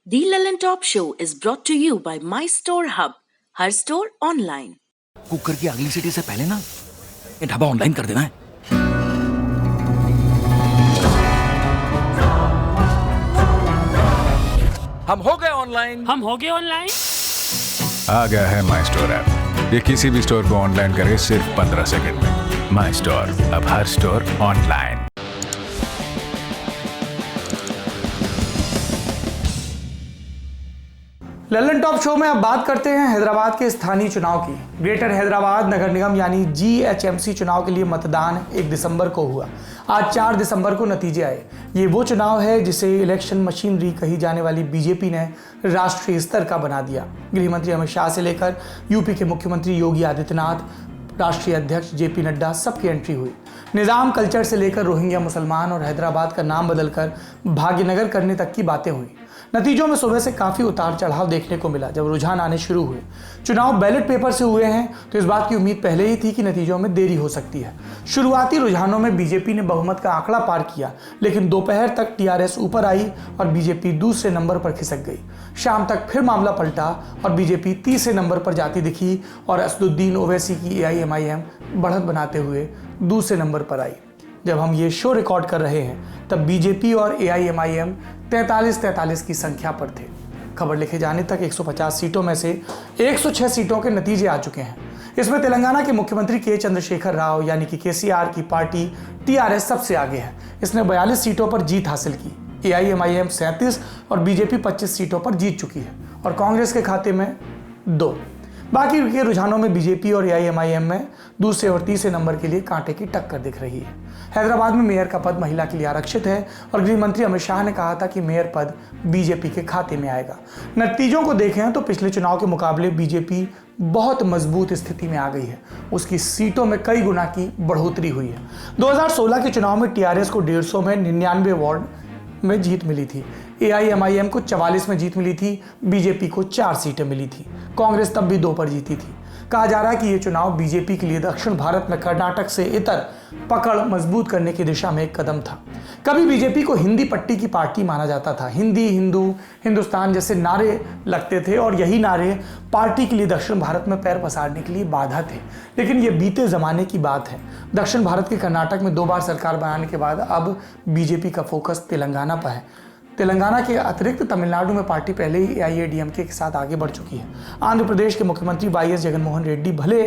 The Lellan Top Show is brought to you by My Store Hub, her store online. Cooker की अगली सीटी से पहले ना ये ढाबा ऑनलाइन कर देना है। हम हो गए ऑनलाइन। आ गया है माई स्टोर ऐप। ये किसी भी स्टोर को ऑनलाइन करे सिर्फ 15 सेकंड में। माई स्टोर, अब हर store online. Lallantop show में अब बात करते हैं हैदराबाद के स्थानीय चुनाव की। ग्रेटर हैदराबाद नगर निगम यानी GHMC चुनाव के लिए मतदान 1 दिसंबर को हुआ। आज 4 दिसंबर को नतीजे आए। ये वो चुनाव है जिसे इलेक्शन मशीनरी कही जाने वाली बीजेपी ने राष्ट्रीय स्तर का बना दिया। गृह मंत्री अमित शाह से लेकर यूपी के मुख्यमंत्री योगी आदित्यनाथ, राष्ट्रीय अध्यक्ष JP नड्डा, सबकी एंट्री हुई। निज़ाम कल्चर से लेकर रोहिंग्या मुसलमान और हैदराबाद का नाम बदलकर भाग्यनगर करने तक की बातें हुई। नतीजों में सुबह से काफ़ी उतार चढ़ाव देखने को मिला। जब रुझान आने शुरू हुए, चुनाव बैलेट पेपर से हुए हैं तो इस बात की उम्मीद पहले ही थी कि नतीजों में देरी हो सकती है। शुरुआती रुझानों में बीजेपी ने बहुमत का आंकड़ा पार किया, लेकिन दोपहर तक TRS ऊपर आई और बीजेपी दूसरे नंबर पर खिसक गई। शाम तक फिर मामला पलटा और बीजेपी तीसरे नंबर पर जाती दिखी और असदुद्दीन ओवैसी की AIMIM बढ़त बनाते हुए दूसरे नंबर पर आई। जब हम ये शो रिकॉर्ड कर रहे हैं तब बीजेपी और AIMIM 43 की संख्या पर थे। खबर लिखे जाने तक 150 सीटों में से 106 सीटों के नतीजे आ चुके हैं। इसमें तेलंगाना के मुख्यमंत्री K चंद्रशेखर राव यानी कि KCR की पार्टी TRS सबसे आगे है। इसने 42 सीटों पर जीत हासिल की। AIMIM 37 और बीजेपी 25 सीटों पर जीत चुकी है और कांग्रेस के खाते में 2। बाकी के रुझानों में बीजेपी और AIMIM में दूसरे और तीसरे नंबर के लिए कांटे की टक्कर दिख रही है। हैदराबाद में मेयर का पद महिला के लिए आरक्षित है और गृह मंत्री अमित शाह ने कहा था कि मेयर पद बीजेपी के खाते में आएगा। नतीजों को देखें तो पिछले चुनाव के मुकाबले बीजेपी बहुत मजबूत स्थिति में आ गई है। उसकी सीटों में कई गुना की बढ़ोतरी हुई है। 2016 के चुनाव में TRS को 150 में 99 वार्ड में जीत मिली थी। AIMIM को 44 में जीत मिली थी। बीजेपी को 4 सीटें मिली थी। कांग्रेस तब भी 2 पर जीती थी। कहा जा रहा है कि यह चुनाव बीजेपी के लिए दक्षिण भारत में कर्नाटक से इतर पकड़ मजबूत करने की दिशा में एक कदम था। कभी बीजेपी को हिंदी पट्टी की पार्टी माना जाता था। हिंदी, हिंदू, हिंदुस्तान जैसे नारे लगते थे और यही नारे पार्टी के लिए दक्षिण भारत में पैर पसारने के लिए बाधा थे। लेकिन ये बीते ज़माने की बात है। दक्षिण भारत के कर्नाटक में 2 बार सरकार बनाने के बाद अब बीजेपी का फोकस तेलंगाना पर है। तेलंगाना के अतिरिक्त तमिलनाडु में पार्टी पहले ही AIADMK के साथ आगे बढ़ चुकी है। आंध्र प्रदेश के मुख्यमंत्री YS जगनमोहन रेड्डी भले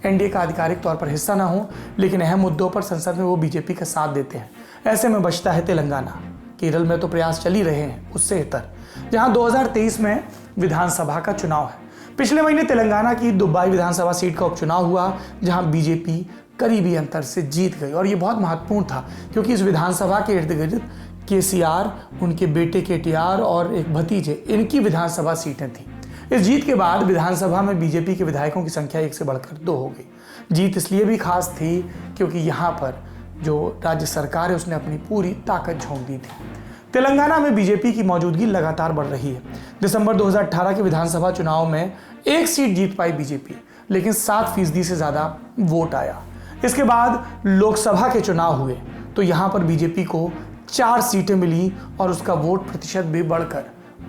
NDA का आधिकारिक तौर पर हिस्सा न हो, लेकिन अहम मुद्दों पर संसद में वो बीजेपी का साथ देते हैं। ऐसे में बचता है तेलंगाना। केरल में तो प्रयास चल ही रहे हैं उससे इतर, जहां 2023 में विधानसभा का चुनाव है। पिछले महीने तेलंगाना की दुब्बाई विधानसभा सीट का उपचुनाव हुआ, जहां बीजेपी करीबी अंतर से जीत गई और ये बहुत महत्वपूर्ण था क्योंकि इस विधानसभा के इर्द गिर्द KCR, उनके बेटे KTR और एक भतीजे, इनकी विधानसभा सीटें थीं। इस जीत के बाद विधानसभा में बीजेपी के विधायकों की संख्या 1 से बढ़कर 2 हो गई। जीत इसलिए भी खास थी क्योंकि यहाँ पर जो राज्य सरकार है उसने अपनी पूरी ताकत झोंक दी थी। तेलंगाना में बीजेपी की मौजूदगी लगातार बढ़ रही है। दिसंबर 2018 के विधानसभा चुनाव में 1 सीट जीत पाई बीजेपी, लेकिन 7% से ज़्यादा वोट आया। इसके बाद लोकसभा के चुनाव हुए तो यहाँ पर बीजेपी को 4 सीटें मिली और उसका वोट प्रतिशत भी बढ़कर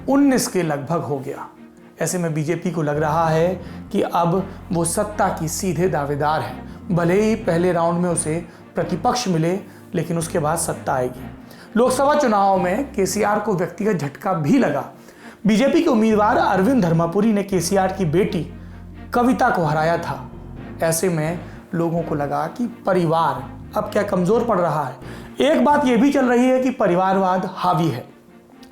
19 के लगभग हो गया। ऐसे में बीजेपी को लग रहा है कि अब वो सत्ता की सीधे दावेदार है। भले ही पहले राउंड में उसे प्रतिपक्ष मिले, लेकिन उसके बाद सत्ता आएगी। लोकसभा चुनाव में KCR को व्यक्तिगत झटका भी लगा। बीजेपी के उम्मीदवार अरविंद धर्मापुरी ने KCR की बेटी कविता को हराया था। ऐसे में लोगों को लगा कि परिवार अब क्या कमजोर पड़ रहा है। एक बात यह भी चल रही है कि परिवारवाद हावी है।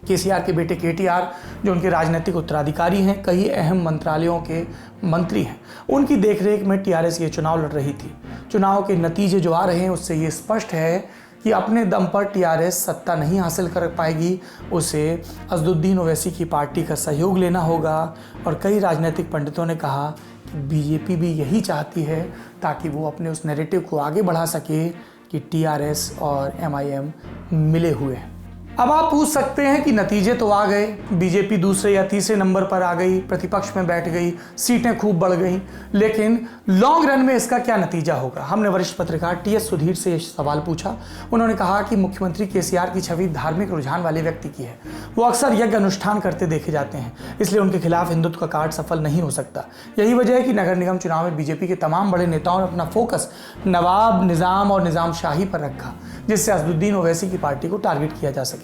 KCR के बेटे KTR, जो उनके राजनीतिक उत्तराधिकारी हैं, कई अहम मंत्रालयों के मंत्री हैं, उनकी देखरेख में TRS ये चुनाव लड़ रही थी। चुनाव के नतीजे जो आ रहे हैं उससे ये स्पष्ट है कि अपने दम पर TRS सत्ता नहीं हासिल कर पाएगी। उसे असदुद्दीन ओवैसी की पार्टी का सहयोग लेना होगा और कई राजनीतिक पंडितों ने कहा कि बीजेपी भी यही चाहती है ताकि वो अपने उस नैरेटिव को आगे बढ़ा सके कि TRS और MIM मिले हुए हैं। अब आप पूछ सकते हैं कि नतीजे तो आ गए, बीजेपी दूसरे या तीसरे नंबर पर आ गई, प्रतिपक्ष में बैठ गई, सीटें खूब बढ़ गई, लेकिन लॉन्ग रन में इसका क्या नतीजा होगा। हमने वरिष्ठ पत्रकार टीएस सुधीर से सवाल पूछा। उन्होंने कहा कि मुख्यमंत्री केसीआर की छवि धार्मिक रुझान वाले व्यक्ति की है। वो अक्सर यज्ञ अनुष्ठान करते देखे जाते हैं, इसलिए उनके खिलाफ हिंदुत्व का कार्ड सफल नहीं हो सकता। यही वजह है कि नगर निगम चुनाव में बीजेपी के तमाम बड़े नेताओं ने अपना फोकस नवाब, निजाम और निजाम शाही पर रखा, जिससे असदुद्दीन ओवैसी की पार्टी को टारगेट किया जा सके।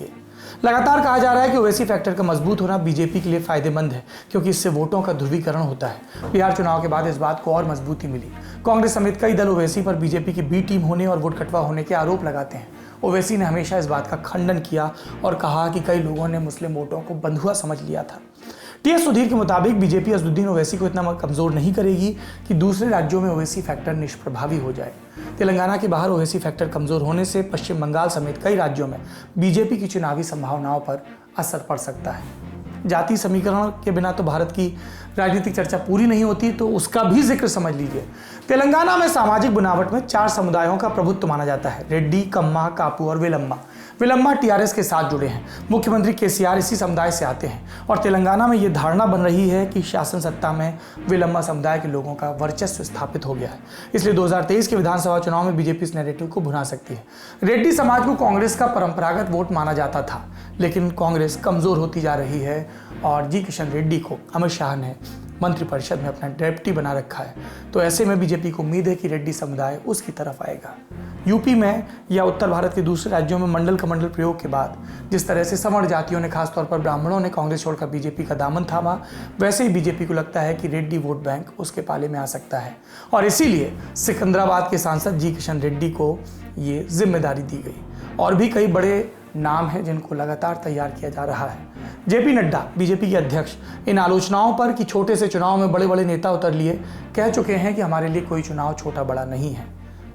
लगातार कहा जा रहा है कि ओवैसी फैक्टर का मजबूत होना बीजेपी के लिए फायदेमंद है, क्योंकि इससे वोटों का ध्रुवीकरण होता है। बिहार चुनाव के बाद इस बात को और मजबूती मिली। कांग्रेस समेत कई दल ओवैसी पर बीजेपी की बी टीम होने और वोट कटवा होने के आरोप लगाते हैं। ओवैसी ने हमेशा इस बात का खंडन किया और कहा कि कई लोगों ने मुस्लिम वोटों को बंधुआ समझ लिया था। टीएस सुधीर के मुताबिक बीजेपी असदुद्दीन ओवैसी को इतना कमजोर नहीं करेगी कि दूसरे राज्यों में ओवैसी फैक्टर निष्प्रभावी हो जाए। तेलंगाना के बाहर ओवैसी फैक्टर कमजोर होने से पश्चिम बंगाल समेत कई राज्यों में बीजेपी की चुनावी संभावनाओं पर असर पड़ सकता है। जाति समीकरण के बिना तो भारत की राजनीतिक चर्चा पूरी नहीं होती, तो उसका भी जिक्र समझ लीजिए। तेलंगाना में सामाजिक बनावट में 4 समुदायों का प्रभुत्व माना जाता है: रेड्डी, कम्मा, कापू और वेलम्मा। वेलम्मा टीआरएस के साथ जुड़े हैं। मुख्यमंत्री केसीआर इसी समुदाय से आते हैं और तेलंगाना में यह धारणा बन रही है कि शासन सत्ता में वेलम्मा समुदाय के लोगों का वर्चस्व स्थापित हो गया है। इसलिए 2023 के विधानसभा चुनाव में बीजेपी इस नैरेटिव को भुना सकती है। रेड्डी समाज को कांग्रेस का परंपरागत वोट माना जाता था, लेकिन कांग्रेस कमजोर होती जा रही है और जी किशन रेड्डी को अमित शाह ने मंत्रिपरिषद में अपना डेप्टी बना रखा है। तो ऐसे में बीजेपी को उम्मीद है कि रेड्डी समुदाय उसकी तरफ आएगा। यूपी में या उत्तर भारत के दूसरे राज्यों में मंडल कमंडल प्रयोग के बाद जिस तरह से सवर्ण जातियों ने, खासतौर पर ब्राह्मणों ने कांग्रेस छोड़कर बीजेपी का दामन थामा, वैसे ही बीजेपी को लगता है कि रेड्डी वोट बैंक उसके पाले में आ सकता है और इसीलिए सिकंदराबाद के सांसद जी किशन रेड्डी को ये जिम्मेदारी दी गई। और भी कई बड़े नाम हैं जिनको लगातार तैयार किया जा रहा है। जेपी नड्डा, बीजेपी के अध्यक्ष, इन आलोचनाओं पर कि छोटे से चुनाव में बड़े बड़े नेता उतर लिए, कह चुके हैं कि हमारे लिए कोई चुनाव छोटा बड़ा नहीं है।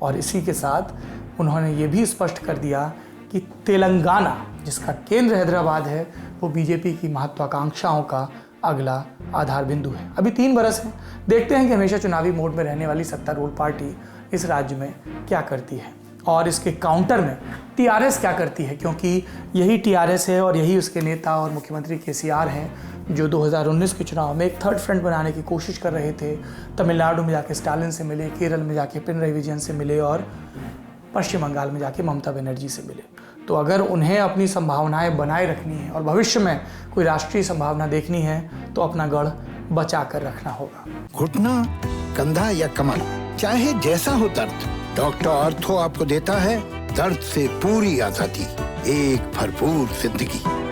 और इसी के साथ उन्होंने ये भी स्पष्ट कर दिया कि तेलंगाना, जिसका केंद्र हैदराबाद है, वो बीजेपी की महत्वाकांक्षाओं का अगला आधार बिंदु है। अभी 3 बरस हैं, देखते हैं कि हमेशा चुनावी मोड में रहने वाली सत्तारूढ़ पार्टी इस राज्य में क्या करती है और इसके काउंटर में टीआरएस क्या करती है, क्योंकि यही टीआरएस है और यही उसके नेता और मुख्यमंत्री केसीआर हैं जो 2019 के चुनाव में एक थर्ड फ्रंट बनाने की कोशिश कर रहे थे। तमिलनाडु में जाके स्टालिन से मिले, केरल में जाके पिनराई विजयन से मिले और पश्चिम बंगाल में जाके ममता बनर्जी से मिले। तो अगर उन्हें अपनी संभावनाएं बनाए रखनी है और भविष्य में कोई राष्ट्रीय संभावना देखनी है तो अपना गढ़ बचा कर रखना होगा। घुटना, कंधा या कमर, चाहे जैसा हो दर्द, डॉक्टर ऑर्थो आपको देता है दर्द से पूरी आजादी, एक भरपूर जिंदगी।